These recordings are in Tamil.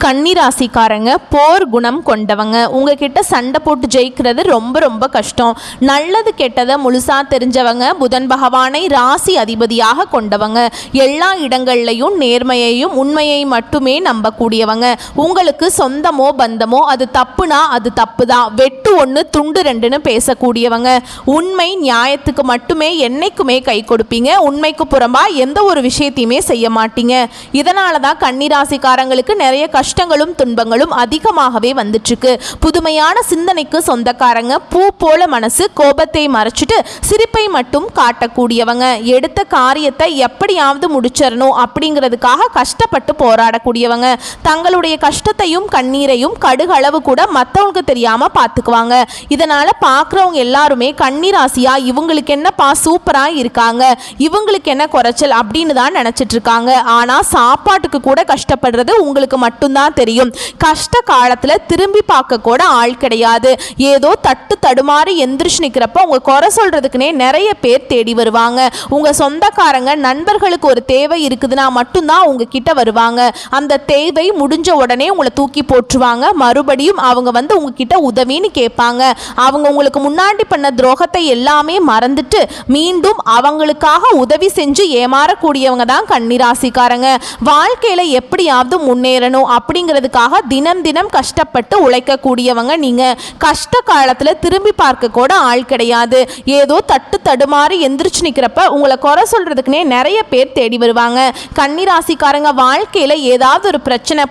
கன்னிராசிக்காரங்க போர் குணம் கொண்டவங்க. உங்ககிட்ட சண்டை போட்டு ஜெயிக்கிறது ரொம்ப ரொம்ப கஷ்டம். நல்லது கெட்டதை முழுசா தெரிஞ்சவங்க. புதன் பகவானை ராசி அதிபதியாக கொண்டவங்க. எல்லா இடங்கள்லையும் நேர்மையையும் உண்மையை மட்டுமே நம்பக்கூடியவங்க. உங்களுக்கு சொந்தமோ பந்தமோ அது தப்புனா அது தப்பு தான், வெட்டு ஒன்று துண்டு ரெண்டுன்னு பேசக்கூடியவங்க. உண்மை நியாயத்துக்கு மட்டுமே என்னைக்குமே கை கொடுப்பீங்க. உண்மைக்கு புறம்பா எந்த ஒரு விஷயத்தையுமே செய்ய மாட்டீங்க. இதனால தான் கன்னிராசிக்காரங்களுக்கு நிறைய கஷ்டங்களும் துன்பங்களும் அதிகமாகவே வந்துட்டுருக்கு. புதுமையான சிந்தனைக்கு சொந்தக்காரங்க. பூ போல மனசு, கோபத்தை மறைச்சிட்டு சிரிப்பை மட்டும் காட்டக்கூடியவங்க. எடுத்த காரியத்தை எப்படியாவது முடிச்சிடணும் அப்படிங்கிறதுக்காக கஷ்டப்பட்டு போராடக்கூடியவங்க. தங்களுடைய கஷ்டத்தையும் கண்ணீரையும் கடுகளவு கூட மற்றவங்களுக்கு தெரியாம பார்த்துக்குவாங்க. இதனால பார்க்குறவங்க எல்லாருமே கன்னிராசியா இவங்களுக்கு என்னப்பா சூப்பரா இருக்காங்க, இவங்களுக்கு என்ன குறைச்சல் அப்படின்னு தான் நினைச்சிட்டு இருக்காங்க. ஆனா சாப்பாட்டுக்கு கூட கஷ்டப்படுறது உங்களுக்கு மட்டும்தான் தெரியும். கஷ்ட காலத்துல திரும்பி பார்க்க கூட ஆள் கிடையாது. ஏதோ தட்டு தடுமாறி எந்திரிச்சு நிக்கிறப்ப உங்க குறை சொல்றதுக்குனே நிறைய பேர் தேடி வருவாங்க. உங்க சொந்தக்காரங்க நண்பர்களுக்கு ஒரு தேவை இருக்குதுன்னா மட்டும்தான் உங்ககிட்ட வருவாங்க. அந்த தேவை முடிஞ்ச உடனே உங்களை தூக்கி போட்டுருவாங்க. மறுபடியும் அவங்க வந்து உங்ககிட்ட உதவின்னு கேட்பாங்க. அவங்க உங்களுக்கு முன்னாடி பண்ண துரோகத்தை எல்லாமே மறந்துட்டு மீண்டும் அவங்களுக்காக உதவி செஞ்சு ஏமாறக்கூடியவங்க தான் கன்னிராசிக்காரங்க. வாழ்க்கையில எப்படியாவது முன்னேறணும் அப்படிங்கிறதுக்காக தினம் தினம் கஷ்டப்பட்டு உழைக்கக்கூடியவங்க நீங்க. கஷ்ட காலத்துல திரும்பி பார்க்க கூட ஆள் கிடையாது. ஏதோ தட்டு தடுமாறி எந்திரிச்சு நிக்கிறப்ப உங்களை குறை சொல்றதுக்குனே நிறைய பேர் தேடி வருவாங்க. கன்னிராசிக்காரங்க வாழ்க்கையில ஏதாவது ஒரு பிரச்சனை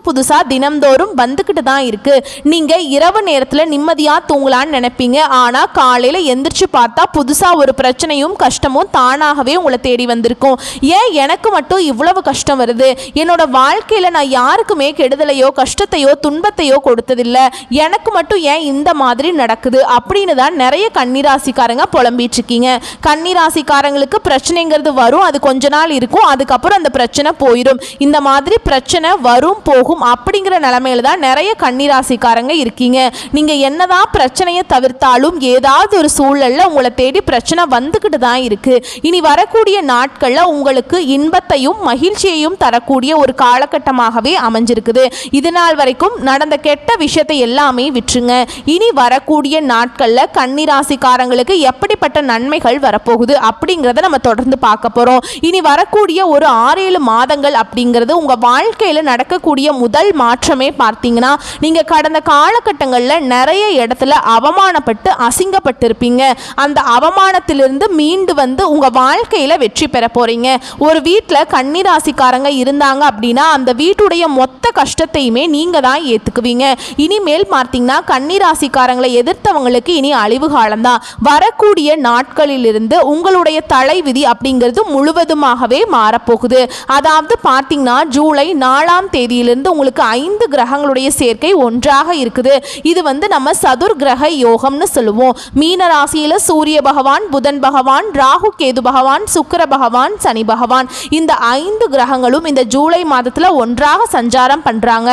புதுசா தினம்தோறும் வந்துக்கிட்டு தான் இருக்கு. நீங்க இரவு நேரத்துல நிம்மதியா தூங்கலான்னு நினைப்பீங்க. ஆனா காலையில எந்திரிச்சு பார்த்தா புதுசா ஒரு பிரச்சனையும் கஷ்டமும் தானாகவே உங்களை தேடி வந்திருக்கும். ஏன் எனக்கு மட்டும் இவ்வளவு கஷ்டம் வருது? என்னோட வாழ்க்கையில நான் யாருக்குமே கெடுதலையோ கஷ்டத்தையோ துன்பத்தையோ கொடுத்ததில்லை, எனக்கு மட்டும் ஏன் இந்த மாதிரி நடக்குது அப்படின்னு தான் நிறைய கன்னிராசிக்காரங்க புலம்பிட்டு இருக்கீங்க. கன்னிராசிக்காரங்களுக்கு பிரச்சனைங்கிறது வரும், அது கொஞ்ச நாள் இருக்கும், அதுக்கப்புறம் அந்த பிரச்சனை போயிடும். இந்த மாதிரி பிரச்சனை வரும் போகும் அப்படிங்கிற நிலைமையில தான் நிறைய கன்னிராசிக்காரங்க இருக்கீங்க. நீங்க என்னதான் பிரச்சனையை தவிர்த்தாலும் ஏதாவது ஒரு சூழல்ல உங்களை தேடி பிரச்சனை வந்துகிட்டு தான் இருக்கு. இனி வரக்கூடிய நாட்கள்ல உங்களுக்கு இன்பத்தையும் மகிழ்ச்சியையும் தரக்கூடிய ஒரு காலகட்டமாகவே அமைஞ்சிருக்குது. இது நாள் வரைக்கும் நடந்த கெட்ட விஷயத்தை எல்லாமே விட்டுருங்க. இனி வரக்கூடிய நாட்கள்ல கன்னிராசிக்காரங்களுக்கு எப்படிப்பட்ட நன்மைகள் வரப்போகுது அப்படிங்கிறத நம்ம தொடர்ந்து பார்க்க போறோம். இனி வரக்கூடிய ஒரு 6-7 மாதங்கள் அப்படிங்கிறது உங்க வாழ்க்கையில நடக்கக்கூடிய முதல் மாற்றமே பார்த்தீங்கன்னா, நீங்க கடந்த காலகட்டங்களில் நிறைய இடத்துல அவமானப்பட்டு அசிங்கப்பட்டிருப்பீங்க. அந்த அவமானத்திலிருந்து மீண்டு வந்து உங்க வாழ்க்கையில வெற்றி பெற போறீங்க. ஒரு வீட்டில் கன்னிராசிக்காரங்க இருந்தாங்க அப்படின்னா அந்த வீட்டுடைய மொத்த கஷ்டத்தையுமே நீங்க தான் ஏத்துக்குவீங்க. இனிமேல் பார்த்தீங்கன்னா கன்னிராசிக்காரங்களை எதிர்த்தவங்களுக்கு இனி அழிவு காலம்தான். வரக்கூடிய நாட்களிலிருந்து உங்களுடைய தலைவிதி அப்படிங்கிறது முழுவதுமாகவே மாறப்போகுது. அதாவது பார்த்தீங்கன்னா ஜூலை 4ஆம் தேதியிலிருந்து உங்களுக்கு 5 கிரகங்களுடைய சேர்க்கை ஒன்றாக இருக்குது. இது வந்து நம்ம சதுர் கிரக யோகம்னு சொல்லுவோம். மீன ராசியில சூரிய பகவான், புதன் பகவான், ராகு கேது பகவான், சுக்கிர பகவான், சனி பகவான், இந்த 5 கிரகங்களும் இந்த ஜூலை மாதத்துல ஒன்றாக சஞ்சாரம் பண்றாங்க.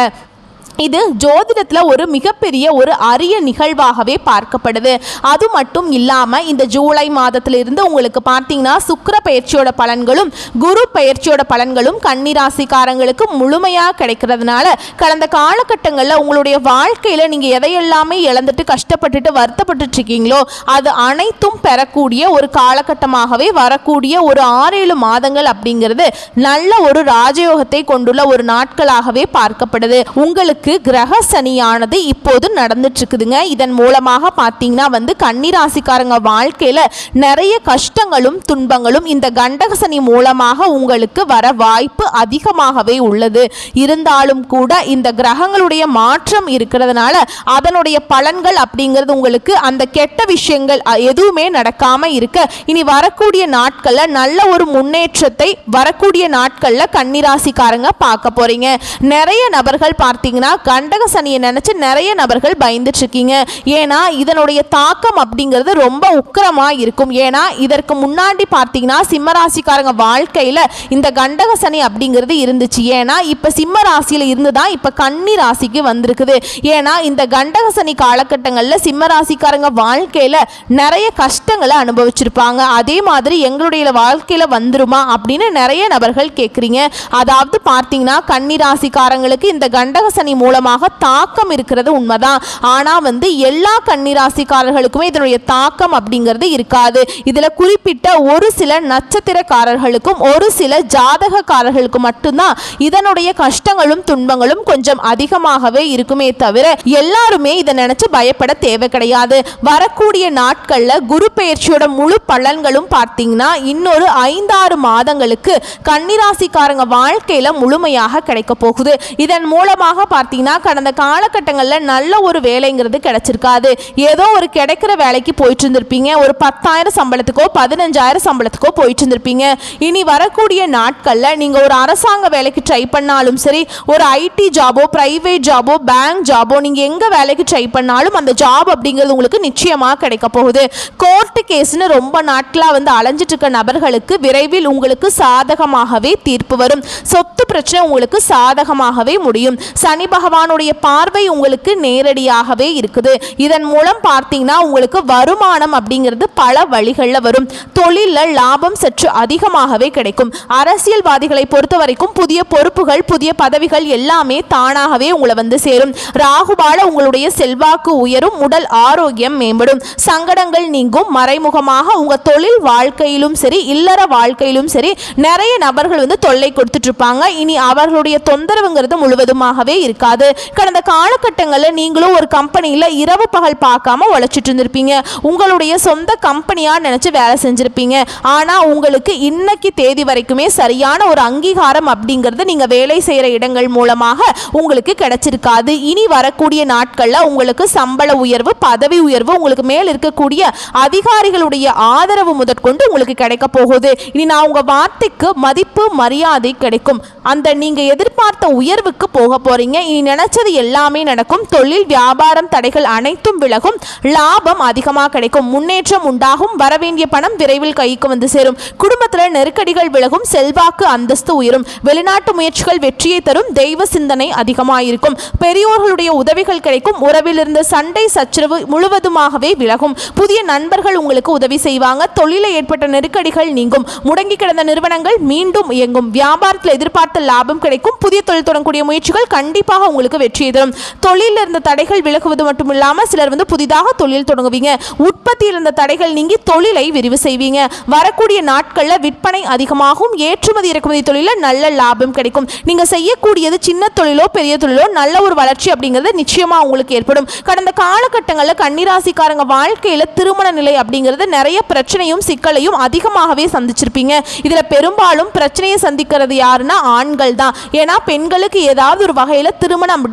இது ஜோதிடத்தில் ஒரு மிகப்பெரிய ஒரு அரிய நிகழ்வாகவே பார்க்கப்படுது. அது மட்டும் இல்லாமல் இந்த ஜூலை மாதத்திலிருந்து உங்களுக்கு பார்த்தீங்கன்னா சுக்கிர பயிற்சியோட பலன்களும் குரு பயிற்சியோட பலன்களும் கன்னிராசிக்காரங்களுக்கு முழுமையாக கிடைக்கிறதுனால கடந்த காலகட்டங்களில் உங்களுடைய வாழ்க்கையில் நீங்கள் எதையெல்லாமே இழந்துட்டு கஷ்டப்பட்டுட்டு வருத்தப்பட்டு இருக்கீங்களோ அது அனைத்தும் பெறக்கூடிய ஒரு காலகட்டமாகவே வரக்கூடிய ஒரு 6-7 மாதங்கள் அப்படிங்கிறது நல்ல ஒரு ராஜயோகத்தை கொண்டுள்ள ஒரு நாட்களாகவே பார்க்கப்படுது. உங்களுக்கு கிரக சனியானது இப்போது நடந்துட்டு இருக்குதுங்க. இதன் மூலமாக பார்த்தீங்கன்னா வந்து கன்னிராசிக்காரங்க வாழ்க்கையில நிறைய கஷ்டங்களும் துன்பங்களும் இந்த கண்டக சனி மூலமாக உங்களுக்கு வர வாய்ப்பு அதிகமாகவே உள்ளது. இருந்தாலும் கூட இந்த கிரகங்களுடைய மாற்றம் இருக்கிறதுனால அதனுடைய பலன்கள் அப்படிங்கிறது உங்களுக்கு அந்த கெட்ட விஷயங்கள் எதுவுமே நடக்காம இருக்க இனி வரக்கூடிய நாட்கள்ல நல்ல ஒரு முன்னேற்றத்தை வரக்கூடிய நாட்கள்ல கன்னிராசிக்காரங்க பார்க்க போறீங்க. நிறைய நபர்கள் பார்த்தீங்கன்னா கண்டக சனியை நினைச்சு நிறைய நபர்கள் பயந்துட்டு இருக்கீங்க. ஏன்னா இதனுடைய தாக்கம் அப்படிங்கிறது ரொம்ப உக்கிரமா இருக்கும். ஏன்னா இதற்கு முன்னாடி பார்த்தீங்கன்னா சிம்ம ராசிக்காரங்க வாழ்க்கையில இந்த கண்டக சனி அப்படிங்கிறது இருந்துச்சு. ஏன்னா இப்ப சிம்ம ராசியில இருந்துதான் இப்ப கன்னி ராசிக்கு வந்திருக்குது. ஏன்னா இந்த கண்டக சனி காலகட்டங்களில் சிம்ம ராசிக்காரங்க வாழ்க்கையில நிறைய கஷ்டங்களை அனுபவிச்சிருப்பாங்க. அதே மாதிரி எங்களுடைய வாழ்க்கையில வந்துருமா அப்படின்னு நிறைய நபர்கள் கேட்குறீங்க. அதாவது பார்த்தீங்கன்னா கன்னி ராசிக்காரங்களுக்கு இந்த கண்டக சனி மூலமாக தாக்கம் இருக்கிறது உண்மைதான். ஆனால் எல்லா கன்னி ராசிக்காரர்களுக்குமே இதனுடைய தாக்கம் அப்படிங்கிறது இருக்காது. இதில் குறிப்பிட்ட ஒரு சில நட்சத்திரக்காரர்களுக்கும் ஒரு சில ஜாதகக்காரர்களுக்கும் மட்டும்தான் இதனுடைய கஷ்டங்களும் துன்பங்களும் கொஞ்சம் அதிகமாகவே இருக்குமே தவிர எல்லாருமே இதை நினைச்சு பயப்பட தேவை கிடையாது. வரக்கூடிய நாட்களில் குரு பெயர்ச்சியோட முழு பலன்களும் பார்த்தீங்கன்னா இன்னொரு 5-6 மாதங்களுக்கு கன்னிராசிக்காரங்க வாழ்க்கையில முழுமையாக கிடைக்க போகுது. இதன் மூலமாக பார்த்தீங்கன்னா கடந்த காலகட்டங்களில் நல்ல ஒரு வேலைங்கிறது கிடைச்சிருக்காது. ஏதோ ஒரு கிடைக்கிற வேலைக்கு போயிட்டு இருந்திருப்பீங்க. ஒரு 10,000 சம்பளத்துக்கோ 15,000 சம்பளத்துக்கோ போயிட்டு இருந்திருப்பீங்க. இனி வரக்கூடிய நாட்களில் நீங்கள் ஒரு அரசாங்க வேலைக்கு ட்ரை பண்ணாலும் சரி, ஒரு ஐடி ஜாபோ பிரைவேட் ஜாபோ பேங்க் ஜாபோ நீங்கள் எங்கே வேலைக்கு ட்ரை பண்ணாலும் அந்த ஜாப் அப்படிங்கிறது உங்களுக்கு நிச்சயமாக கிடைக்க போகுது. கோர்ட்டு கேஸ்னு ரொம்ப நாட்களாக அலைஞ்சிட்டு இருக்க நபர்களுக்கு விரைவில் உங்களுக்கு சாதகமாகவே தீர்ப்பு வரும். சொத்து பிரச்சனை உங்களுக்கு சாதகமாகவே முடியும். சனி பகவானுடைய பார்வை உங்களுக்கு நேரடியாகவே இருக்குது. இதன் மூலம் பார்த்தீங்கன்னா உங்களுக்கு வருமானம் அப்படிங்கிறது பல வழிகளில் வரும். தொழிலில் லாபம் சற்று அதிகமாகவே கிடைக்கும். அரசியல்வாதிகளை பொறுத்த வரைக்கும் புதிய பொறுப்புகள் புதிய பதவிகள் எல்லாமே தானாகவே உங்களை சேரும். ராகுபால உங்களுடைய செல்வாக்கு உயரும். உடல் ஆரோக்கியம் மேம்படும். சங்கடங்கள் நீங்கும். மறைமுகமாக உங்க தொழில் வாழ்க்கையிலும் சரி இல்லற வாழ்க்கையிலும் சரி நிறைய நபர்கள் தொல்லை கொடுத்துட்டு இருப்பாங்க. இனி அவர்களுடைய தொந்தரவுங்கிறது முழுவதுமாகவே இருக்காது. கடந்த காலகட்டங்களில் நீங்களும் ஒரு கம்பெனியில் இரவு பகல் பார்க்காம உழைச்சிட்டு இருந்திருப்பீங்க. உங்களுடைய சொந்த கம்பெனியா நினைச்சு வேலை செஞ்சிருப்பீங்க. ஆனா உங்களுக்கு இன்னைக்கு தேதி வரைக்குமே சரியான ஒரு அங்கீகாரம் அப்படிங்கிறது நீங்க வேலை செய்யற இடங்கள் மூலமாக உங்களுக்கு கிடைச்சிருக்காது. இனி வரக்கூடிய நாட்கள்ல உங்களுக்கு சம்பள உயர்வு பதவி உயர்வு உங்களுக்கு மேல் இருக்கக்கூடிய அதிகாரிகளுடைய ஆதரவு முதற்கொண்டு உங்களுக்கு கிடைக்க போகுது. இனி நான் உங்க வார்த்தைக்கு மதிப்பு மரியாதை கிடைக்கும். அந்த நீங்க எதிர்பார்த்த உயர்வுக்கு போக போறீங்க. இனி நினைச்சது எல்லாமே நடக்கும். தொழில் வியாபாரம் தடைகள் அனைத்தும் விலகும். லாபம் அதிகமாக கிடைக்கும். முன்னேற்றம் உண்டாகும். வரவேண்டிய பணம் விரைவில் கைக்கு சேரும். குடும்பத்தில் நெருக்கடிகள் விலகும். செல்வாக்கு அந்தஸ்து உயரும். வெளிநாட்டு முயற்சிகள் வெற்றியை தரும். தெய்வ சிந்தனை அதிகமாயிருக்கும். பெரியோர்களுடைய உதவிகள் கிடைக்கும். உறவில் இருந்த சண்டை சச்சரவு முழுவதுமாகவே விலகும். புதிய நண்பர்கள் உங்களுக்கு உதவி செய்வாங்க. தொழிலில் ஏற்பட்ட நெருக்கடிகள் நீங்கும். முடங்கி கிடந்த நிறுவனங்கள் மீண்டும் இயங்கும். வியாபாரத்தில் எதிர்பார்த்த லாபம் கிடைக்கும். புதிய தொழில் தொடங்கக்கூடிய முயற்சிகள் கண்டிப்பாக உங்களுக்கு வெற்றியை தரும். தொழிலில் இருந்த தடைகள் விலகுவது மட்டும் இல்லாமல் சிலர் புதிதாக தொழில் தொடங்குவீங்க. உற்பத்தியில் இருந்த தடைகள் நீங்கி தொழிலை விரிவு செய்வீங்க. வரக்கூடிய நாட்களில் விற்பனை அதிகமாகும். ஏற்றுமதி இறக்குமதி தொழிலில் நல்ல லாபம் கிடைக்கும். நீங்க செய்யக்கூடியது சின்ன தொழிலோ பெரிய தொழிலோ நல்ல ஒரு வளர்ச்சி அப்படிங்கிறது நிச்சயமா உங்களுக்கு ஏற்படும். கடந்த காலகட்டங்களில் கன்னிராசிக்காரங்க வாழ்க்கையில திருமண நிலை அப்படிங்கிறது நிறைய பிரச்சனையும் சிக்கலையும் அதிகமாகவே சந்திச்சிருப்பீங்க. இதுல பெரும்பாலும் பிரச்சனையை சந்திக்கிறது யாருன்னா ஆண்கள் தான். ஏன்னா பெண்களுக்கு ஏதாவது ஒரு வகையில திருமணம்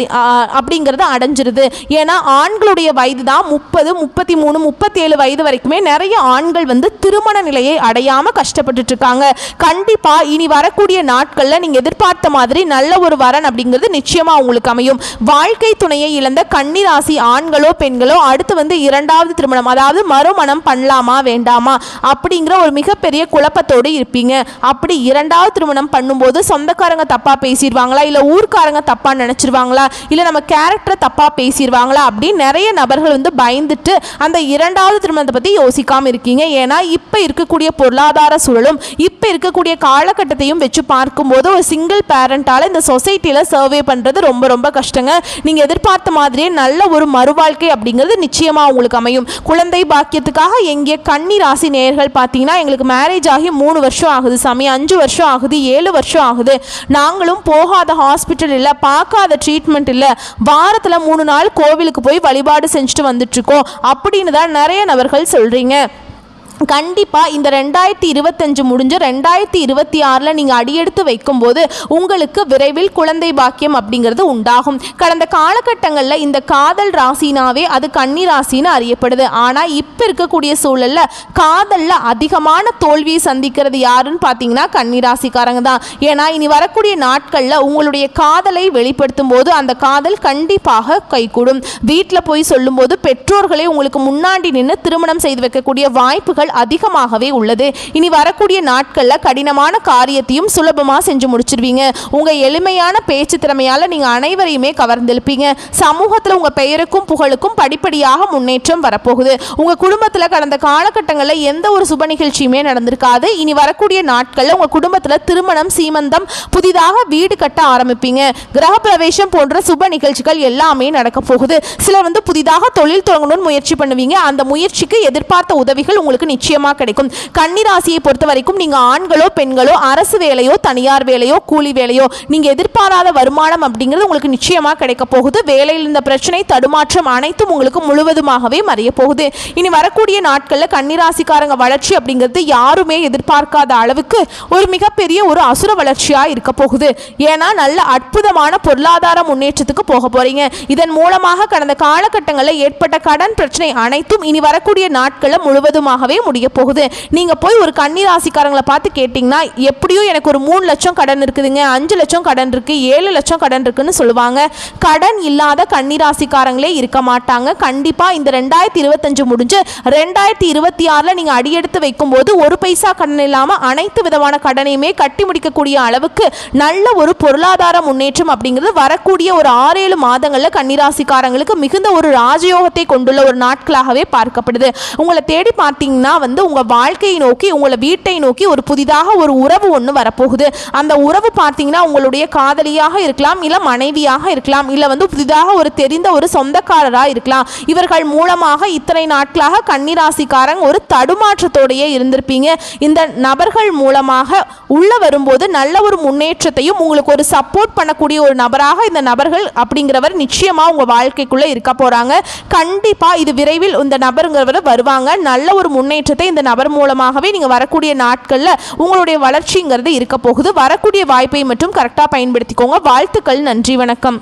அப்படிங்கிறது அடைஞ்சிருது. ஏன்னா ஆண்களுடைய வயது தான் 30, 33, 37 வயது வரைக்குமே நிறைய ஆண்கள் திருமண நிலையை அடையாம கஷ்டப்பட்டு இருக்காங்க. கண்டிப்பா இனி வரக்கூடிய நாட்கள்ல நீங்க எதிர்பார்த்த மாதிரி நல்ல ஒரு வரன் அப்படிங்கிறது நிச்சயமா உங்களுக்கு அமையும். வாழ்க்கை துணையை இழந்த கன்னிராசி ஆண்களோ பெண்களோ அடுத்து இரண்டாவது திருமணம் அதாவது மறுமணம் பண்ணலாமா வேண்டாமா அப்படிங்கிற ஒரு மிகப்பெரிய குழப்பத்தோடு இருப்பீங்க. அப்படி இரண்டாவது திருமணம் பண்ணும்போது சொந்தக்காரங்க தப்பா பேசிடுவாங்களா, இல்ல ஊர்க்காரங்க தப்பா நினைச்சிருவாங்களா, இல்ல நம்ம கேரக்டரை தப்பா பேசிடுவாங்களா அப்படின்னு நிறைய நபர்கள் பயந்துட்டு அந்த இரண்டாவது திருமணத்தை பத்தி யோசிக்காம இருக்கீங்க. ஏன்னா இப்ப இருக்கக்கூடிய பொருளாதார சூழலும் இப்ப இருக்கக்கூடிய காலகட்டத்தையும் வச்சு பார்க்கும்போது ஒரு சிங்கிள் பேரண்டால இந்த சொசைட்டில சர்வே பண்றது ரொம்ப ரொம்ப கஷ்டங்க. நீங்க எதிர்பார்த்த மாதிரியே நல்ல ஒரு மறுவாழ்க்கை அப்படிங்கிறது நிச்சயமா உங்களுக்கு அமையும். குழந்தை பாக்கியத்துக்காக எங்கே கன்னி ராசி நேயர்கள் பார்த்தீங்கன்னா எங்களுக்கு மேரேஜ் ஆகி 3 வருஷம் ஆகுது சாமி, 5 வருஷம் ஆகுது, 7 வருஷம் ஆகுது, நாங்களும் போகாத ஹாஸ்பிட்டல் இல்லை, பார்க்காத ட்ரீட்மெண்ட் இல்லை, வாரத்தில் 3 நாள் கோவிலுக்கு போய் வழிபாடு செஞ்சுட்டு வந்துட்டு இருக்கோம் அப்படின்னு தான் நிறைய நபர்கள் சொல்றீங்க. கண்டிப்பாக இந்த 2025 முடிஞ்சு 2026 நீங்கள் அடியெடுத்து வைக்கும்போது உங்களுக்கு விரைவில் குழந்தை பாக்கியம் அப்படிங்கிறது உண்டாகும். கடந்த காலகட்டங்களில் இந்த காதல் ராசினாவே அது கன்னி ராசின்னு அறியப்படுது. ஆனால் இப்போ இருக்கக்கூடிய சூழலில் காதலில் அதிகமான தோல்வியை சந்திக்கிறது யாருன்னு பார்த்தீங்கன்னா கன்னி ராசிக்காரங்க தான். ஏன்னா இனி வரக்கூடிய நாட்களில் உங்களுடைய காதலை வெளிப்படுத்தும் போது அந்த காதல் கண்டிப்பாக கைகூடும். வீட்டில் போய் சொல்லும்போது பெற்றோர்களே உங்களுக்கு முன்னாடி நின்று திருமணம் செய்து வைக்கக்கூடிய வாய்ப்புகள் அதிகமாகவே உள்ளது. இனி வரக்கூடிய நாட்களில் கடினமான காரியத்தையும் சுலபமாக செஞ்சு முடிச்சிருவீங்க. உங்கள் எளிமையான பேச்சு திறமையால் நீங்கள் அனைவரையுமே கவர்ந்திருப்பீங்க. சமூகத்தில் உங்கள் பெயருக்கும் புகழுக்கும் படிப்படியாக முன்னேற்றம் வரப்போகுது. உங்கள் குடும்பத்தில் கடந்த காலகட்டங்களில் எந்த ஒரு சுப நிகழ்ச்சியுமே நடந்திருக்காது. இனி வரக்கூடிய நாட்களில் உங்கள் குடும்பத்தில் திருமணம், சீமந்தம், புதிதாக வீடு கட்ட ஆரம்பிப்பீங்க. கிரக பிரவேசம் போன்ற சுப நிகழ்ச்சிகள் எல்லாமே நடக்க போகுது. சிலர் புதிதாக தொழில் தொடங்கணும்னு முயற்சி பண்ணுவீங்க. அந்த முயற்சிக்கு எதிர்பார்த்த உதவிகள் உங்களுக்கு நிச்சயமாக கிடைக்கும். கன்னிராசியை பொறுத்த வரைக்கும் நீங்க ஆண்களோ பெண்களோ அரசு வேலையோ தனியார் வேலையோ கூலி வேலையோ நீங்க எதிர்பாராத வருமானம் அப்படிங்கிறது உங்களுக்கு நிச்சயமாக கிடைக்க போகுது. வேலையில் இந்த பிரச்சனை தடுமாற்றம் அனைத்தும் உங்களுக்கு முழுவதுமாகவே மறைய போகுது. இனி வரக்கூடிய நாட்களில் கன்னிராசிக்காரங்க வளர்ச்சி அப்படிங்கிறது யாருமே எதிர்பார்க்காத அளவுக்கு ஒரு மிகப்பெரிய ஒரு அசுர வளர்ச்சியா இருக்க போகுது. ஏன்னா நல்ல அற்புதமான பொருளாதார முன்னேற்றத்துக்கு போக போறீங்க. இதன் மூலமாக கடந்த காலகட்டங்களில் ஏற்பட்ட கடன் பிரச்சனை அனைத்தும் இனி வரக்கூடிய நாட்களில் முழுவதுமாகவே முடிய போகுது. நீங்க போய் ஒரு கன்னி ராசிக்காரங்களை பார்த்து கேட்டீங்கன்னா எப்படியும் எனக்கு ஒரு 3 லட்சம் கடன் இருக்குதுங்க, 5 லட்சம் கடன் இருக்கு, 7 லட்சம் கடன் இருக்குன்னு சொல்லுவாங்க. கடன் இல்லாத கன்னி ராசிக்காரங்களே இருக்க மாட்டாங்க. கண்டிப்பா இந்த 2025 முடிஞ்சு 2026 நீங்க அடியெடுத்து வைக்கும் போது ஒரு பைசா கடன் இல்லாம அனைத்து விதமான கடனையுமே கட்டி முடிக்கக்கூடிய அளவுக்கு நல்ல ஒரு பொருளாதார முன்னேற்றம் அப்படிங்கிறது வரக்கூடிய ஒரு 6-7 மாதங்கள்ல கன்னிராசிக்காரங்களுக்கு மிகுந்த ஒரு ராஜயோகத்தை கொண்டுள்ள ஒரு நாட்களாகவே பார்க்கப்படுது. உங்களை தேடி பார்த்தீங்கன்னா உங்க வாழ்க்கையை நோக்கி, உங்களை வீட்டை நோக்கி ஒரு புதிதாக ஒரு உறவு ஒன்று வரப்போகுது. அந்த உறவு பார்த்தீங்கன்னா உங்களுடைய காதலியாக இருக்கலாம், இல்ல மனைவியாக இருக்கலாம், இல்ல புதிதாக ஒரு தெரிந்த ஒரு சொந்தக்காரராக இருக்கலாம். இவர்கள் மூலமாக இத்தனை நாட்களாக கன்னிராசிக்காரங்க ஒரு தடுமாற்றத்தோடையே இருந்திருப்பீங்க. இந்த நபர்கள் மூலமாக உள்ள வரும்போது நல்ல ஒரு முன்னேற்றத்தையும் உங்களுக்கு ஒரு சப்போர்ட் பண்ணக்கூடிய ஒரு நபராக இந்த நபர்கள் அப்படிங்கிறவர் நிச்சயமா உங்க வாழ்க்கைக்குள்ள இருக்க போறாங்க. கண்டிப்பா இது விரைவில் இந்த நபருங்கிறவர் வருவாங்க. நல்ல ஒரு முன்னேற்றத்தை இந்த நபர் மூலமாகவே நீங்க வரக்கூடிய நாட்களில் உங்களுடைய வளர்ச்சிங்கிறது இருக்க போகுது. வரக்கூடிய வாய்ப்பை மட்டும் கரெக்டாக பயன்படுத்திக்கோங்க. வாழ்த்துக்கள். நன்றி, வணக்கம்.